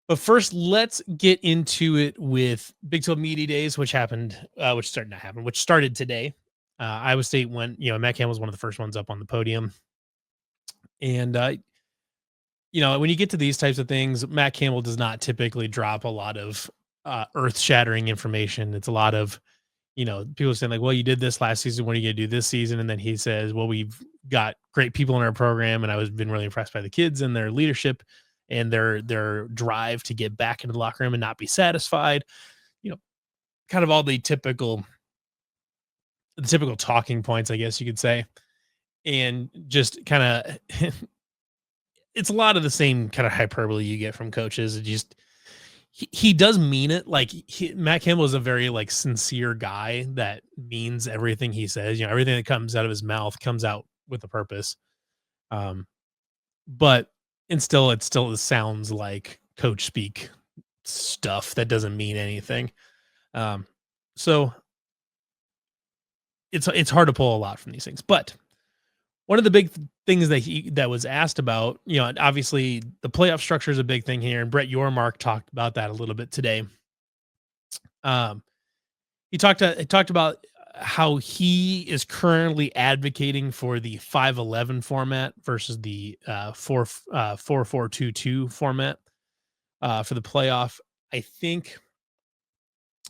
But first, let's get into it with Big 12 Media Days, which happened, which started today. Iowa State went, Matt Campbell was one of the first ones up on the podium. And, when you get to these types of things, Matt Campbell does not typically drop a lot of earth shattering information. It's a lot of, people saying, like, well, you did this last season. What are you going to do this season? And then he says, well, we've got great people in our program. And I was been really impressed by the kids and their leadership and their drive to get back into the locker room and not be satisfied. You know, kind of all the typical talking points, I guess you could say. And just kind of it's a lot of the same kind of hyperbole you get from coaches. It just he does mean it. Like Matt Campbell is a very like sincere guy that means everything he says. Everything that comes out of his mouth comes out with a purpose. But and still, it still sounds like coach speak stuff that doesn't mean anything. So it's hard to pull a lot from these things. But one of the big things that was asked about, obviously the playoff structure is a big thing here, and Brett Yormark talked about that a little bit today. He talked about how he is currently advocating for the 5-11 format versus the 4-4-2-2 format for the playoff. I think,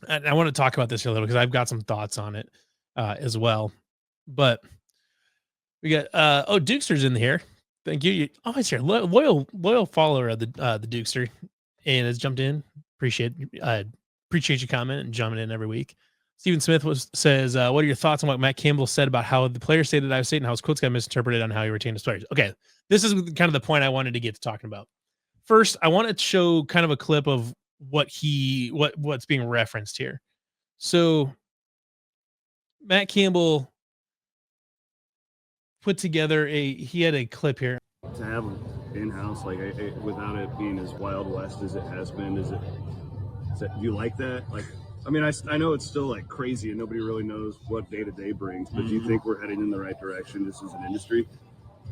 and I want to talk about this a little because I've got some thoughts on it as well. But we got Dukester's in here. Thank you. Oh, he's here. Loyal follower of the Dukester, and has jumped in. Appreciate your comment and jumping in every week. Stephen Smith says, what are your thoughts on what Matt Campbell said about how the players stayed at Iowa State and how his quotes got misinterpreted on how he retained his players? Okay, this is kind of the point I wanted to get to talking about. First, I want to show kind of a clip of what's being referenced here. So Matt Campbell put together he had a clip here. To have him in-house, like without it being as Wild West as it has been, do you like that? Like, I mean, I know it's still like crazy and nobody really knows what day-to-day brings, but do you think we're heading in the right direction just as an industry?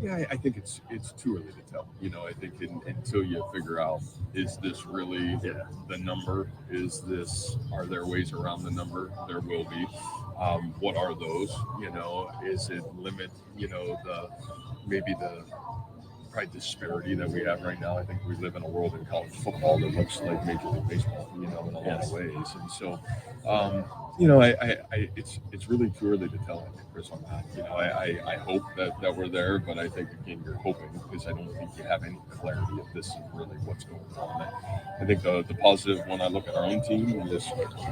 Yeah, I think it's too early to tell. I think until you figure out, is this really the number? Are there ways around the number? There will be. What are those? Is it limit, the probably disparity that we have right now. I think we live in a world in college football that looks like Major League Baseball, in a lot of ways. And so, it's really too early to tell, I think, Chris, on that. I hope that we're there, but I think, again, you're hoping because I don't think you have any clarity if this is really what's going on. I think the positive when I look at our own team is,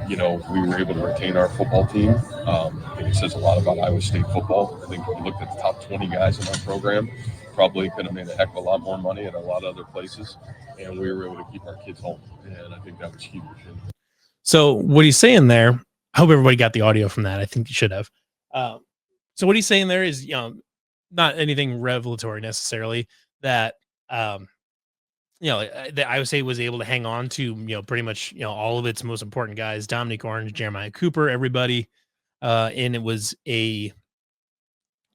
we were able to retain our football team. I think it says a lot about Iowa State football. I think if you looked at the top 20 guys in our program, probably could have made a heck of a lot more money at a lot of other places, and we were able to keep our kids home, and I think that was huge. So what he's saying there, I hope everybody got the audio from that. I think you should have. So what he's saying there is, not anything revelatory necessarily, that that Iowa State was able to hang on to, pretty much, all of its most important guys, Dominic Orange, Jeremiah Cooper, everybody, and it was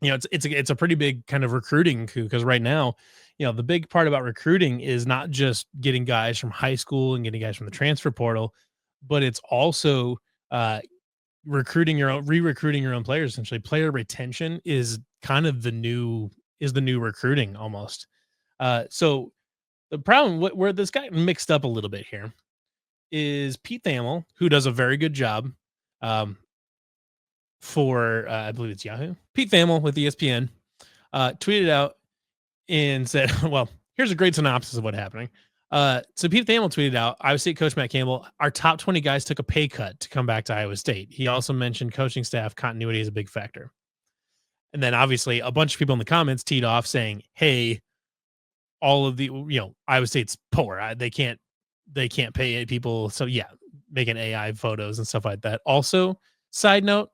it's a pretty big kind of recruiting coup, because right now, the big part about recruiting is not just getting guys from high school and getting guys from the transfer portal, but it's also re-recruiting your own players. Essentially, player retention is kind of the new recruiting almost. So the problem where this got mixed up a little bit here is Pete Thamel, who does a very good job. For I believe it's Yahoo. Pete Thamel with ESPN tweeted out and said, well, here's a great synopsis of what's happening. So Pete Thamel tweeted out, Iowa State coach Matt Campbell, our top 20 guys took a pay cut to come back to Iowa State. He also mentioned coaching staff continuity is a big factor. And then obviously a bunch of people in the comments teed off saying, hey, all of the, Iowa State's poor. They can't pay people. So yeah, making AI photos and stuff like that. Also, side note,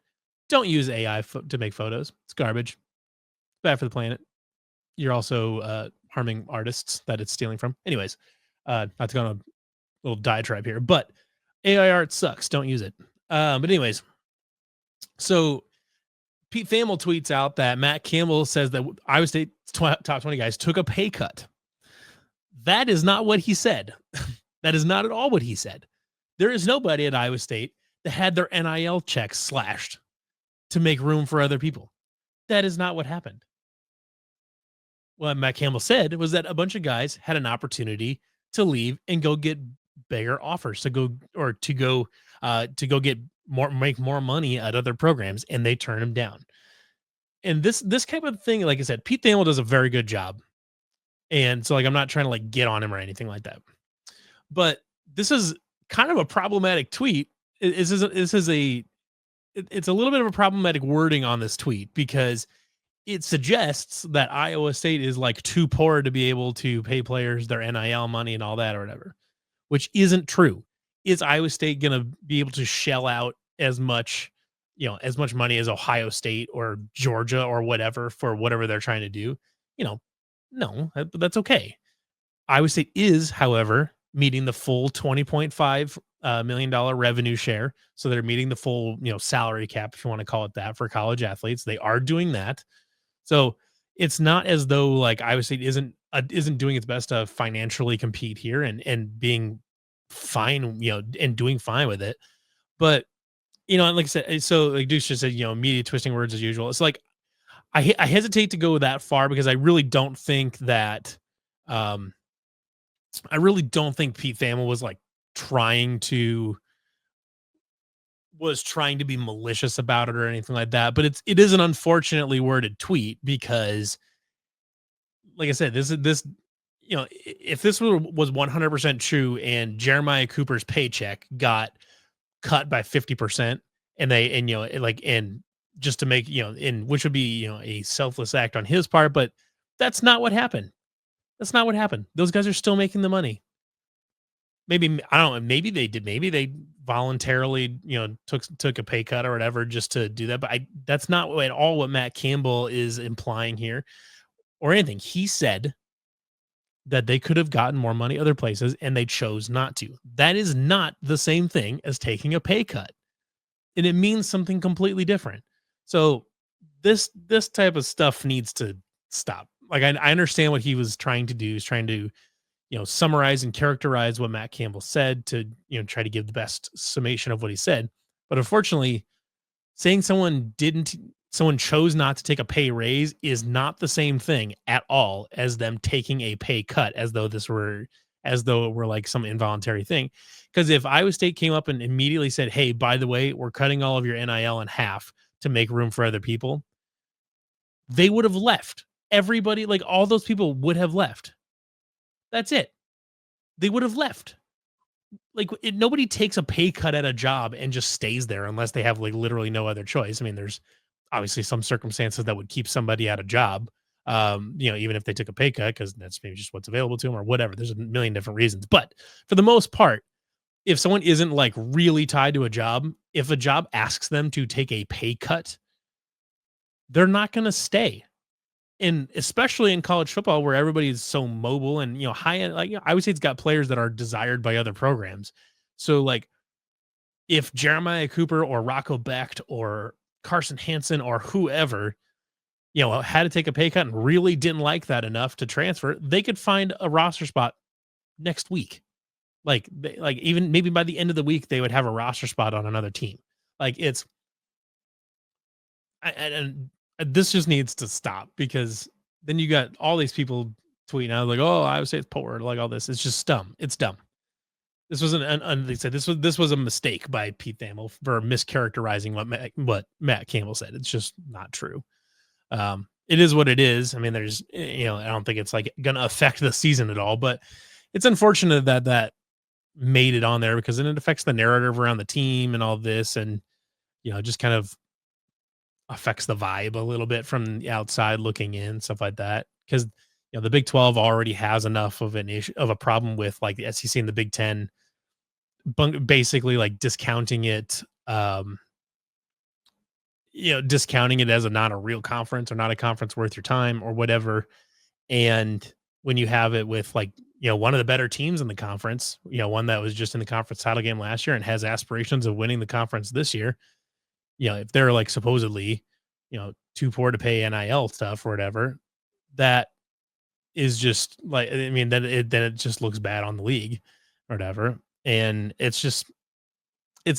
don't use AI to make photos. It's garbage. It's bad for the planet. You're also harming artists that it's stealing from. Anyways, not to go on a little diatribe here, but AI art sucks. Don't use it. But anyways, so Pete Thamel tweets out that Matt Campbell says that Iowa State's top 20 guys took a pay cut. That is not what he said. That is not at all what he said. There is nobody at Iowa State that had their NIL checks slashed to make room for other people. That is not what happened. What Matt Campbell said was that a bunch of guys had an opportunity to leave and go get bigger offers to go get make more money at other programs, and they turn them down. And this type of thing, like I said, Pete Thamel does a very good job. And so, like, I'm not trying to like get on him or anything like that. But this is kind of a problematic tweet. It's a little bit of a problematic wording on this tweet because it suggests that Iowa State is like too poor to be able to pay players their NIL money and all that or whatever, which isn't true. Is Iowa State going to be able to shell out as much money as Ohio State or Georgia or whatever for whatever they're trying to do? No, that's okay. Iowa State is, however, meeting the full $20.5 million revenue share. So they're meeting the full, salary cap, if you want to call it that, for college athletes. They are doing that. So it's not as though like Iowa State isn't doing its best to financially compete here and being fine, and doing fine with it. But, like I said, so like Deuce just said, media twisting words as usual. It's like, I hesitate to go that far because I really don't think that, I really don't think Pete Thamel was like trying to be malicious about it or anything like that. But it is an unfortunately worded tweet because, like I said, this if this was 100% true and Jeremiah Cooper's paycheck got cut by 50% and just to make, which would be, a selfless act on his part, but that's not what happened. That's not what happened. Those guys are still making the money. Maybe, I don't know, maybe they did. Maybe they voluntarily, took a pay cut or whatever just to do that. But that's not at all what Matt Campbell is implying here or anything. He said that they could have gotten more money other places and they chose not to. That is not the same thing as taking a pay cut. And it means something completely different. So this type of stuff needs to stop. Like I understand what he was trying to do. He's trying to, summarize and characterize what Matt Campbell said to, try to give the best summation of what he said. But unfortunately, saying someone chose not to take a pay raise is not the same thing at all as them taking a pay cut, as though it were like some involuntary thing. Because if Iowa State came up and immediately said, hey, by the way, we're cutting all of your NIL in half to make room for other people, they would have left. Everybody, like all those people would have left. That's it. They would have left. Like nobody takes a pay cut at a job and just stays there unless they have like literally no other choice. I mean, there's obviously some circumstances that would keep somebody at a job, even if they took a pay cut, because that's maybe just what's available to them or whatever. There's a million different reasons. But for the most part, if someone isn't like really tied to a job, if a job asks them to take a pay cut, they're not going to stay. And especially in college football where everybody's so mobile and, high end, like, I would say it's got players that are desired by other programs. So like if Jeremiah Cooper or Rocco Becht or Carson Hansen or whoever, had to take a pay cut and really didn't like that enough to transfer, they could find a roster spot next week. Like even maybe by the end of the week, they would have a roster spot on another team. Like and this just needs to stop because then you got all these people tweeting out like, "Oh, I would say it's poor," like all this. It's just dumb. It's dumb. This was they said this was a mistake by Pete Thamel for mischaracterizing what Matt Campbell said. It's just not true. It is what it is. I mean, there's I don't think it's like going to affect the season at all, but it's unfortunate that made it on there because then it affects the narrative around the team and all this, and just kind of affects the vibe a little bit from the outside looking in, stuff like that. Because the Big 12 already has enough of an issue of a problem with like the SEC and the Big 10, basically like discounting it, discounting it as not a real conference or not a conference worth your time or whatever. And when you have it with like one of the better teams in the conference, one that was just in the conference title game last year and has aspirations of winning the conference this year. If they're like supposedly, too poor to pay NIL stuff or whatever, that is just like, I mean, then it just looks bad on the league. or whatever. And it's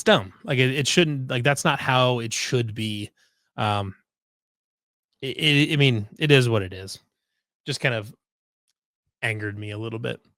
dumb. Like it shouldn't, like, that's not how it should be. Um, I mean, it is what it is. Just kind of angered me a little bit.